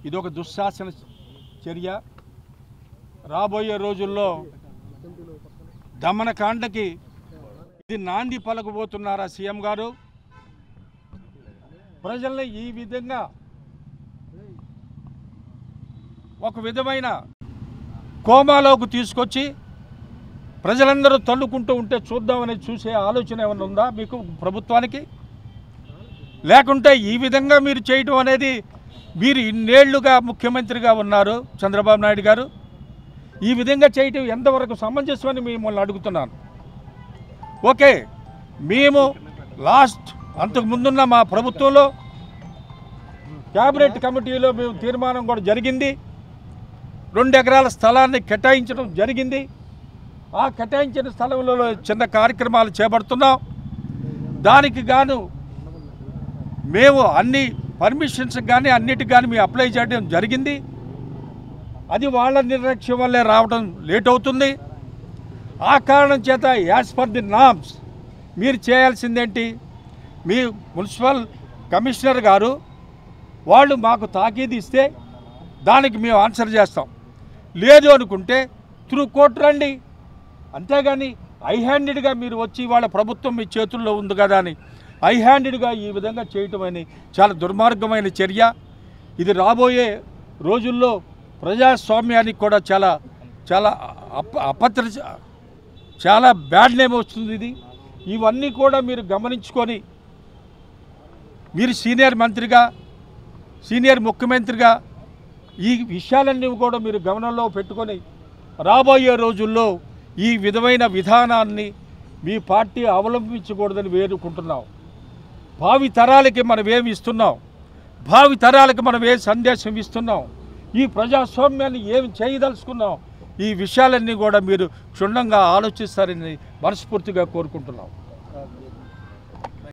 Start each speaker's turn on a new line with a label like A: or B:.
A: ఇదొక దుశ్శాసన చర్య. రాబోయే రోజుల్లో దమనకాండకి ఇది నాంది పలకబోతున్నారా సీఎం గారు? ప్రజల్ని ఈ విధంగా ఒక విధమైన కోమాలోకి తీసుకొచ్చి ప్రజలందరూ తన్నుకుంటూ ఉంటే చూద్దామని చూసే ఆలోచన ఏమైనా ఉందా మీకు ప్రభుత్వానికి? లేకుంటే ఈ విధంగా మీరు చేయటం అనేది, మీరు ఇన్నేళ్లుగా ముఖ్యమంత్రిగా ఉన్నారు చంద్రబాబు నాయుడు గారు, ఈ విధంగా చేయటం ఎంతవరకు సమంజసమని మిమ్మల్ని అడుగుతున్నాను. ఓకే, మేము అంతకు ముందున్న మా ప్రభుత్వంలో క్యాబినెట్ కమిటీలో మేము తీర్మానం కూడా జరిగింది. 2 ఎకరాల స్థలాన్ని కేటాయించడం జరిగింది. ఆ కేటాయించిన స్థలంలో చిన్న కార్యక్రమాలు చేపడుతున్నాం. దానికి గాను మేము అన్ని పర్మిషన్స్ కానీ అన్నిటికి కానీ మేము అప్లై చేయడం జరిగింది. అది వాళ్ళ నిర్లక్ష్యం వల్లే రావడం లేట్ అవుతుంది. ఆ కారణం చేత యాజ్ పర్ ది నామ్స్ మీరు చేయాల్సిందేంటి? మీ మున్సిపల్ కమిషనర్ గారు వాళ్ళు మాకు తాకీదు ఇస్తే దానికి మేము ఆన్సర్ చేస్తాం. లేదు అనుకుంటే త్రూ కోర్టు రండి. అంతేగాని ఐ హ్యాండెడ్గా మీరు వచ్చి వాళ్ళ ప్రభుత్వం మీ చేతుల్లో ఉంది కదా అని ఐ హ్యాండెడ్గా ఈ విధంగా చేయటం అని చాలా దుర్మార్గమైన చర్య. ఇది రాబోయే రోజుల్లో ప్రజాస్వామ్యానికి కూడా చాలా చాలా చాలా బ్యాడ్ నేమ్ వస్తుంది. ఇవన్నీ కూడా మీరు గమనించుకొని మీరు సీనియర్ మంత్రిగా, సీనియర్ ముఖ్యమంత్రిగా ఈ విషయాలన్నీ కూడా మీరు గమనంలో పెట్టుకొని రాబోయే రోజుల్లో ఈ విధమైన విధానాన్ని మీ పార్టీ అవలంబించకూడదని వేడుకుంటున్నాం. భావి తరాలకి మనం ఏమి ఇస్తున్నాం? భావి తరాలకి మనం ఏ సందేశం ఇస్తున్నాం? ఈ ప్రజాస్వామ్యాన్ని ఏమి చేయదలుచుకున్నాం? ఈ విషయాలన్నీ కూడా మీరు క్షుణ్ణంగా ఆలోచిస్తారని మనస్ఫూర్తిగా కోరుకుంటున్నాం.